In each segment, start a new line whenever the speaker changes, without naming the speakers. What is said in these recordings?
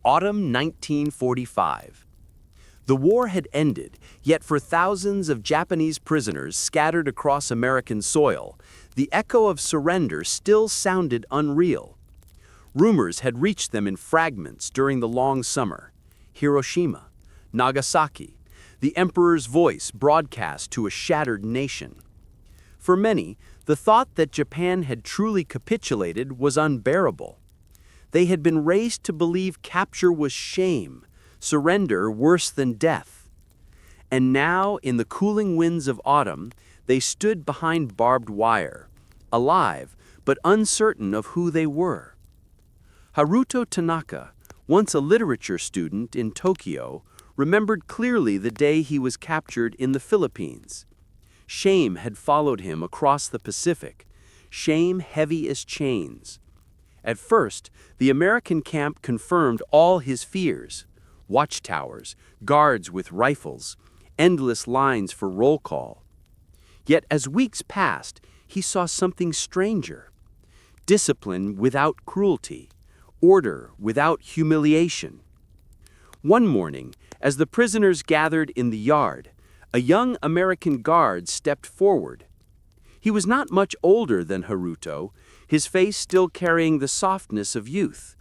Autumn 1945. The war had ended, yet for thousands of Japanese prisoners scattered across American soil, the echo of surrender still sounded unreal. Rumors had reached them in fragments during the long summer. Hiroshima, Nagasaki, the emperor's voice broadcast to a shattered nation. For many, the thought that Japan had truly capitulated was unbearable. They had been raised to believe capture was shame, surrender worse than death. And now, in the cooling winds of autumn, they stood behind barbed wire, alive but uncertain of who they were. Haruto Tanaka, once a literature student in Tokyo, remembered clearly the day he was captured in the Philippines. Shame had followed him across the Pacific, shame heavy as chains. At first, the American camp confirmed all his fears. Watchtowers, guards with rifles, endless lines for roll call. Yet as weeks passed, he saw something stranger. Discipline without cruelty, order without humiliation. One morning, as the prisoners gathered in the yard, a young American guard stepped forward. He was not much older than Haruto, his face still carrying the softness of youth.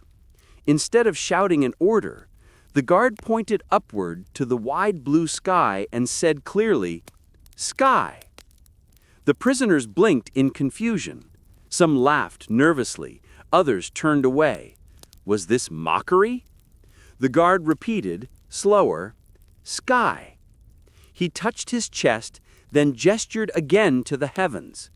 Instead of shouting an order, the guard pointed upward to the wide blue sky and said clearly, "Sky." The prisoners blinked in confusion. Some laughed nervously, others turned away. Was this mockery? The guard repeated, slower, "Sky." He touched his chest, then gestured again to the heavens.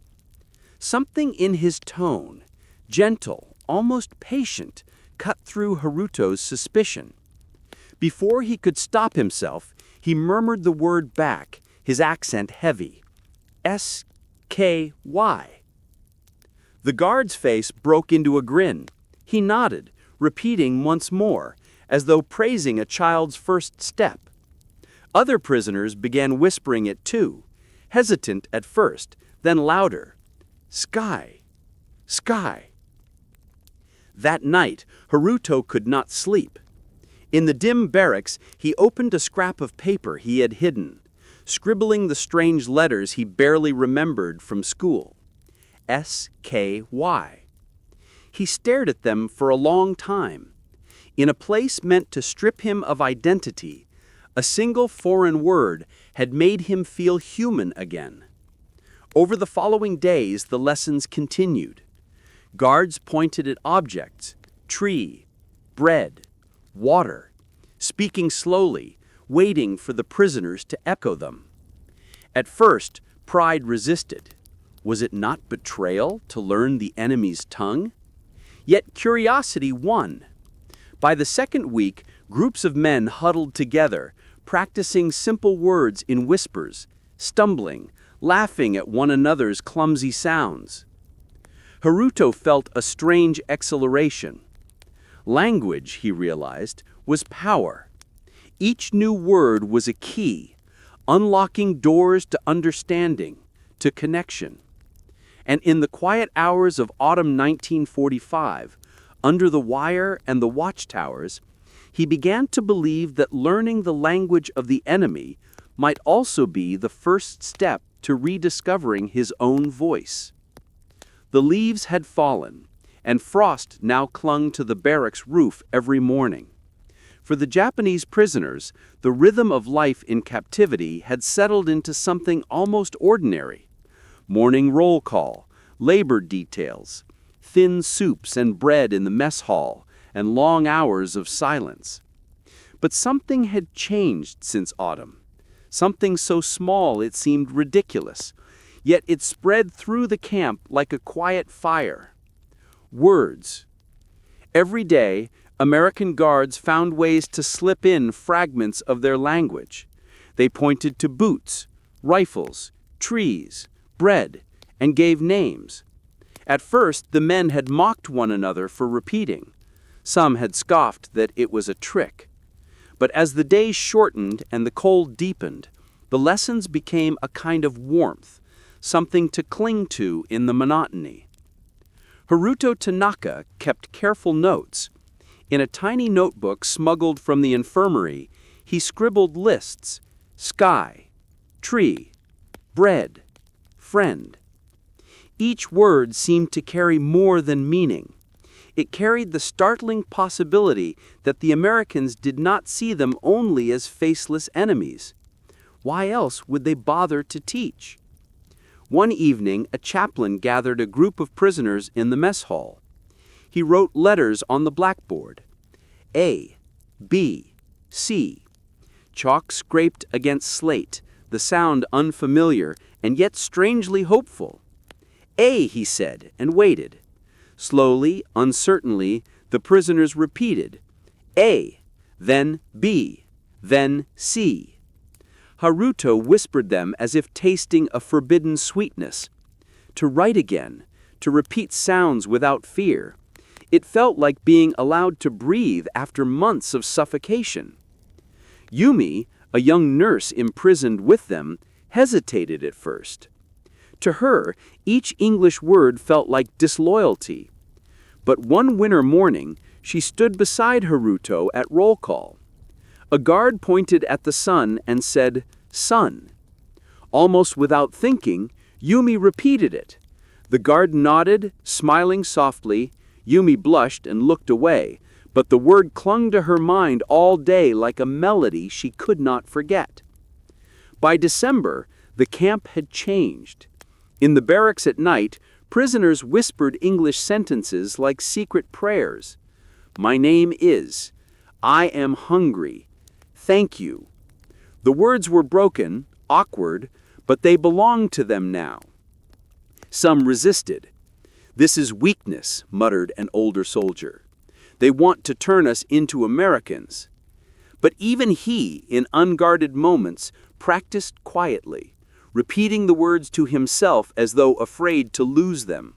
Something in his tone, gentle, almost patient, cut through Haruto's suspicion. Before he could stop himself, he murmured the word back, his accent heavy. S-K-Y. The guard's face broke into a grin. He nodded, repeating once more, as though praising a child's first step. Other prisoners began whispering it too, hesitant at first, then louder. Sky, sky. That night, Haruto could not sleep. In the dim barracks, he opened a scrap of paper he had hidden, scribbling the strange letters he barely remembered from school. S-K-Y. He stared at them for a long time. In a place meant to strip him of identity, a single foreign word had made him feel human again. Over the following days, the lessons continued. Guards pointed at objects, tree, bread, water, speaking slowly, waiting for the prisoners to echo them. At first, pride resisted. Was it not betrayal to learn the enemy's tongue? Yet curiosity won. By the second week, groups of men huddled together, practicing simple words in whispers, stumbling, laughing at one another's clumsy sounds. Haruto felt a strange exhilaration. Language, he realized, was power. Each new word was a key, unlocking doors to understanding, to connection. And in the quiet hours of autumn 1945, under the wire and the watchtowers, he began to believe that learning the language of the enemy might also be the first step to rediscovering his own voice. The leaves had fallen, and frost now clung to the barracks roof every morning. For the Japanese prisoners, the rhythm of life in captivity had settled into something almost ordinary. Morning roll call, labor details, thin soups and bread in the mess hall, and long hours of silence. But something had changed since autumn. Something so small it seemed ridiculous, yet it spread through the camp like a quiet fire. Words. Every day, American guards found ways to slip in fragments of their language. They pointed to boots, rifles, trees, bread, and gave names. At first, the men had mocked one another for repeating. Some had scoffed that it was a trick. But as the days shortened and the cold deepened, the lessons became a kind of warmth, something to cling to in the monotony. Haruto Tanaka kept careful notes. In a tiny notebook smuggled from the infirmary, he scribbled lists: sky, tree, bread, friend. Each word seemed to carry more than meaning. It carried the startling possibility that the Americans did not see them only as faceless enemies. Why else would they bother to teach? One evening, a chaplain gathered a group of prisoners in the mess hall. He wrote letters on the blackboard: A, B, C. Chalk scraped against slate, the sound unfamiliar and yet strangely hopeful. A, he said, and waited. Slowly, uncertainly, the prisoners repeated: A, then B, then C. Haruto whispered them as if tasting a forbidden sweetness. To write again, to repeat sounds without fear. It felt like being allowed to breathe after months of suffocation. Yumi, a young nurse imprisoned with them, hesitated at first. To her, each English word felt like disloyalty. But one winter morning, she stood beside Haruto at roll call. A guard pointed at the sun and said, "Sun." Almost without thinking, Yumi repeated it. The guard nodded, smiling softly. Yumi blushed and looked away, but the word clung to her mind all day like a melody she could not forget. By December, the camp had changed. In the barracks at night, prisoners whispered English sentences like secret prayers. My name is. I am hungry. Thank you. The words were broken, awkward, but they belonged to them now. Some resisted. This is weakness, muttered an older soldier. They want to turn us into Americans. But even he, in unguarded moments, practiced quietly, repeating the words to himself as though afraid to lose them.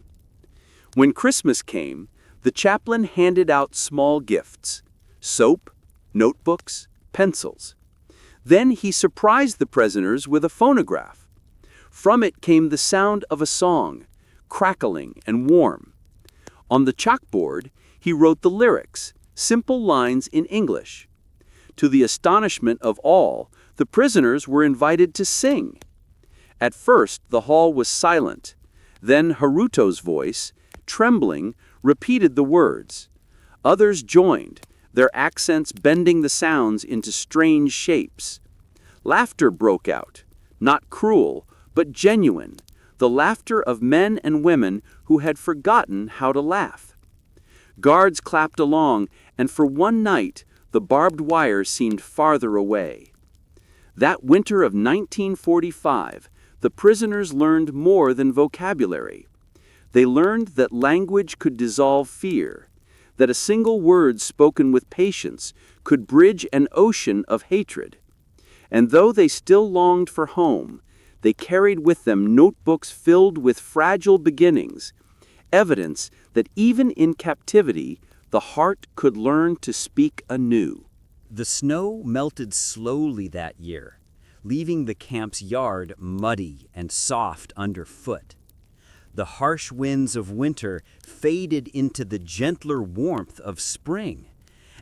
When Christmas came, the chaplain handed out small gifts: soap, notebooks, pencils. Then he surprised the prisoners with a phonograph. From it came the sound of a song, crackling and warm. On the chalkboard, he wrote the lyrics, simple lines in English. To the astonishment of all, the prisoners were invited to sing. At first, the hall was silent. Then Haruto's voice, trembling, repeated the words. Others joined, their accents bending the sounds into strange shapes. Laughter broke out, not cruel, but genuine, the laughter of men and women who had forgotten how to laugh. Guards clapped along, and for one night, the barbed wire seemed farther away. That winter of 1945, the prisoners learned more than vocabulary. They learned that language could dissolve fear, that a single word spoken with patience could bridge an ocean of hatred. And though they still longed for home, they carried with them notebooks filled with fragile beginnings, evidence that even in captivity, the heart could learn to speak anew.
The snow melted slowly that year, leaving the camp's yard muddy and soft underfoot. The harsh winds of winter faded into the gentler warmth of spring,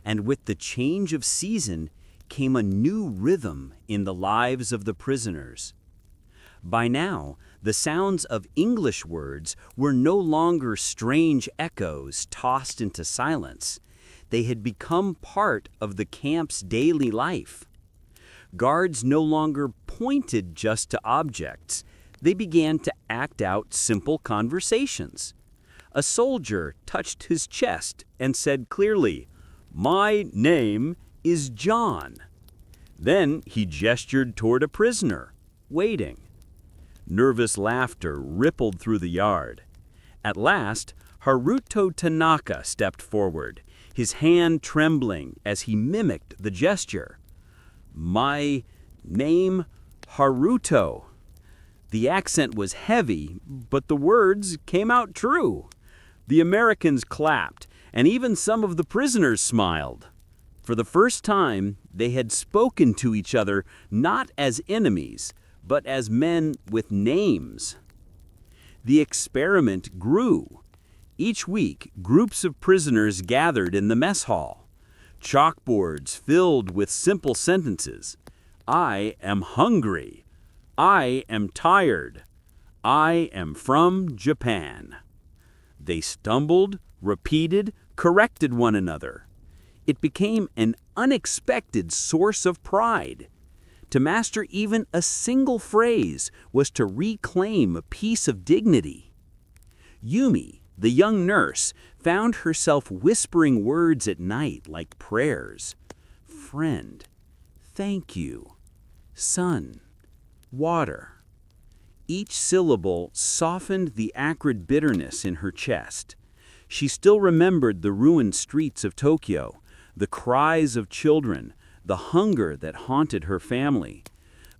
and with the change of season came a new rhythm in the lives of the prisoners. By now, the sounds of English words were no longer strange echoes tossed into silence. They had become part of the camp's daily life. Guards no longer pointed just to objects. They began to act out simple conversations. A soldier touched his chest and said clearly, "My name is John." Then he gestured toward a prisoner, waiting. Nervous laughter rippled through the yard. At last, Haruto Tanaka stepped forward, his hand trembling as he mimicked the gesture. "My name, Haruto." The accent was heavy, but the words came out true. The Americans clapped, and even some of the prisoners smiled. For the first time, they had spoken to each other not as enemies, but as men with names. The experiment grew. Each week, groups of prisoners gathered in the mess hall.
Chalkboards filled with simple sentences. I am hungry. I am tired. I am from Japan. They stumbled, repeated, corrected one another. It became an unexpected source of pride. To master even a single phrase was to reclaim a piece of dignity. Yumi, the young nurse, found herself whispering words at night like prayers. Friend, thank you. Sun, water. Each syllable softened the acrid bitterness in her chest. She still remembered the ruined streets of Tokyo, the cries of children, the hunger that haunted her family.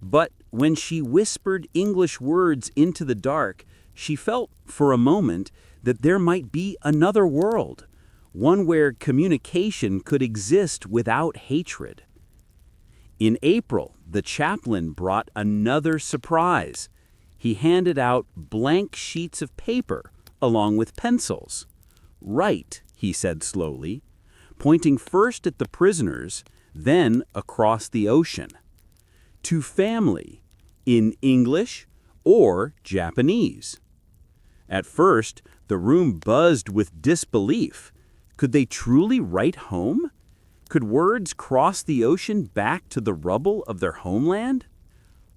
But when she whispered English words into the dark, she felt, for a moment, that there might be another world, one where communication could exist without hatred. In April, the chaplain brought another surprise. He handed out blank sheets of paper along with pencils. Write, he said slowly, pointing first at the prisoners, then across the ocean. To family, in English or Japanese. At first, the room buzzed with disbelief. Could they truly write home? Could words cross the ocean back to the rubble of their homeland?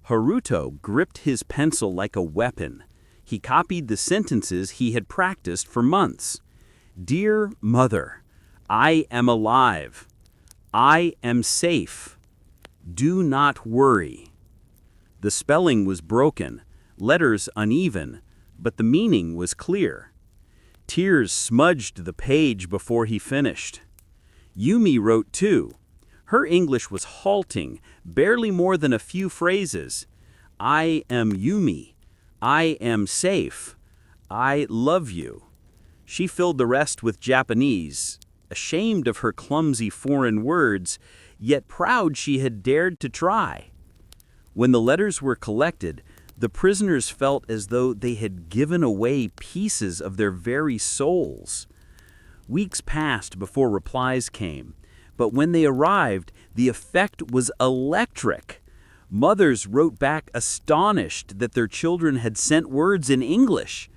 Haruto gripped his pencil like a weapon. He copied the sentences he had practiced for months. Dear Mother, I am alive. I am safe. Do not worry. The spelling was broken, letters uneven, but the meaning was clear. Tears smudged the page before he finished. Yumi wrote too. Her English was halting, barely more than a few phrases. I am Yumi. I am safe. I love you. She filled the rest with Japanese, ashamed of her clumsy foreign words, yet proud she had dared to try. When the letters were collected, the prisoners felt as though they had given away pieces of their very souls. Weeks passed before replies came, but when they arrived, the effect was electric. Mothers wrote back astonished that their children had sent words in English.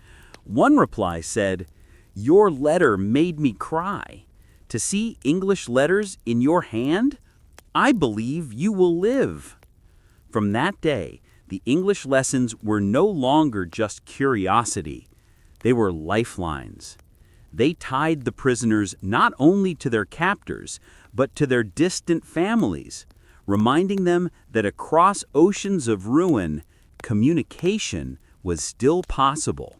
One reply said, "Your letter made me cry. To see English letters in your hand, I believe you will live." From that day, the English lessons were no longer just curiosity. They were lifelines. They tied the prisoners not only to their captors, but to their distant families, reminding them that across oceans of ruin, communication was still possible.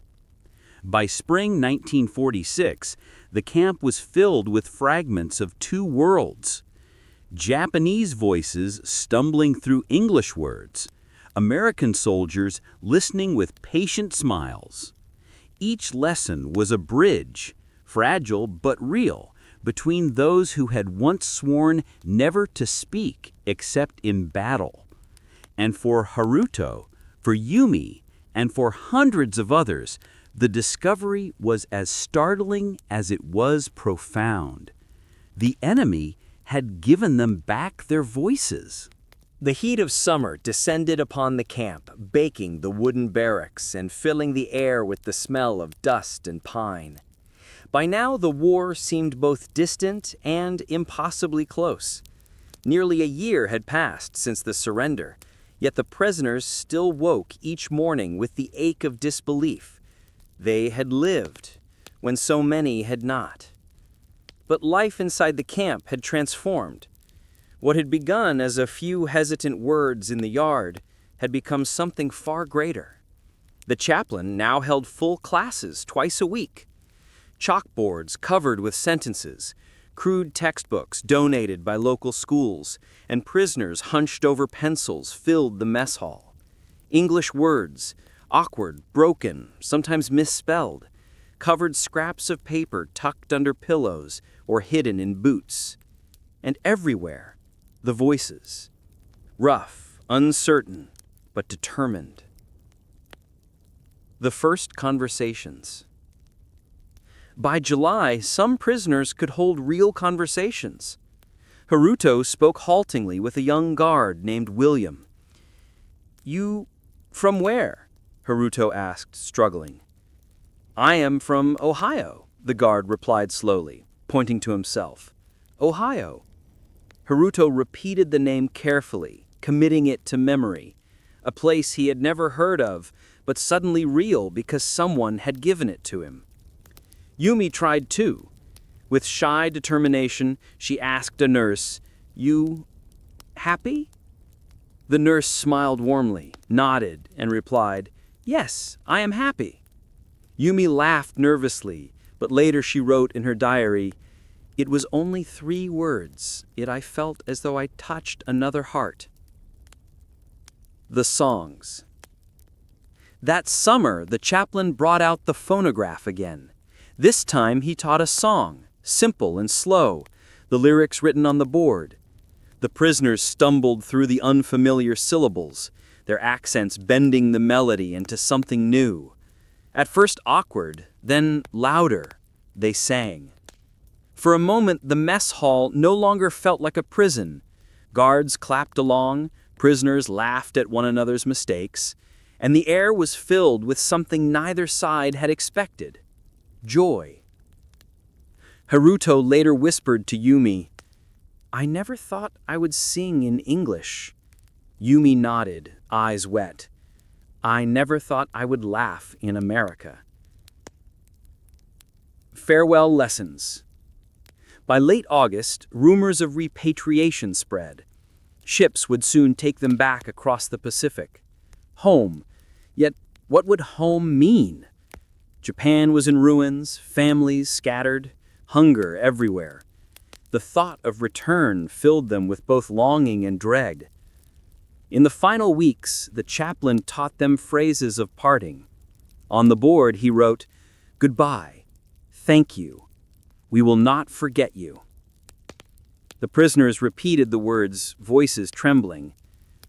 By spring 1946, the camp was filled with fragments of two worlds. Japanese voices stumbling through English words, American soldiers listening with patient smiles. Each lesson was a bridge, fragile but real, between those who had once sworn never to speak except in battle. And for Haruto, for Yumi, and for hundreds of others, the discovery was as startling as it was profound. The enemy had given them back their voices.
The heat of summer descended upon the camp, baking the wooden barracks and filling the air with the smell of dust and pine. By now, the war seemed both distant and impossibly close. Nearly a year had passed since the surrender, yet the prisoners still woke each morning with the ache of disbelief. They had lived, when so many had not. But life inside the camp had transformed. What had begun as a few hesitant words in the yard had become something far greater. The chaplain now held full classes twice a week. Chalkboards covered with sentences, crude textbooks donated by local schools, and prisoners hunched over pencils filled the mess hall. English words, awkward, broken, sometimes misspelled, covered scraps of paper tucked under pillows or hidden in boots. And everywhere, the voices, rough, uncertain, but determined. The first conversations. By July, some prisoners could hold real conversations.
Haruto spoke haltingly with a young guard named William. "You from where?" Haruto asked, struggling. "I am from Ohio," the guard replied slowly, pointing to himself. "Ohio." Haruto repeated the name carefully, committing it to memory, a place he had never heard of, but suddenly real because someone had given it to him. Yumi tried too. With shy determination, she asked a nurse, "You happy?" The nurse smiled warmly, nodded, and replied, "Yes, I am happy." Yumi laughed nervously, but later she wrote in her diary, "It was only 3 words, yet I felt as though I touched another heart." The songs. That summer, the chaplain brought out the phonograph again. This time he taught a song, simple and slow, the lyrics written on the board. The prisoners stumbled through the unfamiliar syllables, their accents bending the melody into something new. At first awkward, then louder, they sang. For a moment, the mess hall no longer felt like a prison. Guards clapped along, prisoners laughed at one another's mistakes, and the air was filled with something neither side had expected: joy. Haruto later whispered to Yumi, "I never thought I would sing in English." Yumi nodded, eyes wet. "I never thought I would laugh in America." Farewell lessons. By late August, rumors of repatriation spread. Ships would soon take them back across the Pacific. Home. Yet, what would home mean? Japan was in ruins, families scattered, hunger everywhere. The thought of return filled them with both longing and dread. In the final weeks, the chaplain taught them phrases of parting. On the board, he wrote, "Goodbye. Thank you. We will not forget you." The prisoners repeated the words, voices trembling.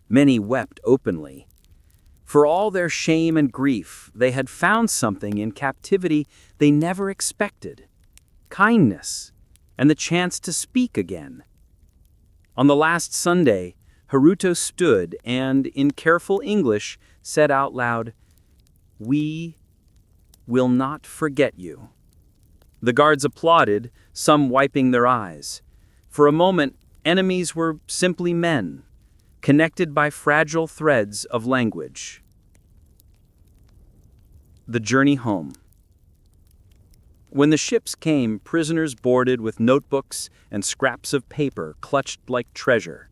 Many wept openly. For all their shame and grief, they had found something in captivity they never expected: kindness and the chance to speak again. On the last Sunday, Haruto stood and, in careful English, said out loud, "We will not forget you." The guards applauded, some wiping their eyes. For a moment, enemies were simply men, connected by fragile threads of language. The journey home. When the ships came, prisoners boarded with notebooks and scraps of paper clutched like treasure.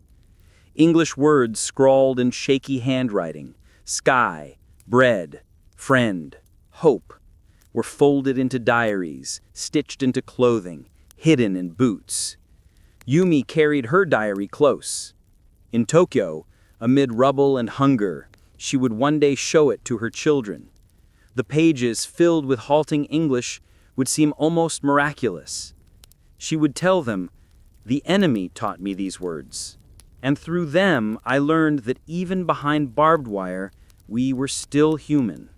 English words scrawled in shaky handwriting, sky, bread, friend, hope, were folded into diaries, stitched into clothing, hidden in boots. Yumi carried her diary close. In Tokyo, amid rubble and hunger, she would one day show it to her children. The pages, filled with halting English, would seem almost miraculous. She would tell them, "The enemy taught me these words, and through them I learned that even behind barbed wire, we were still human."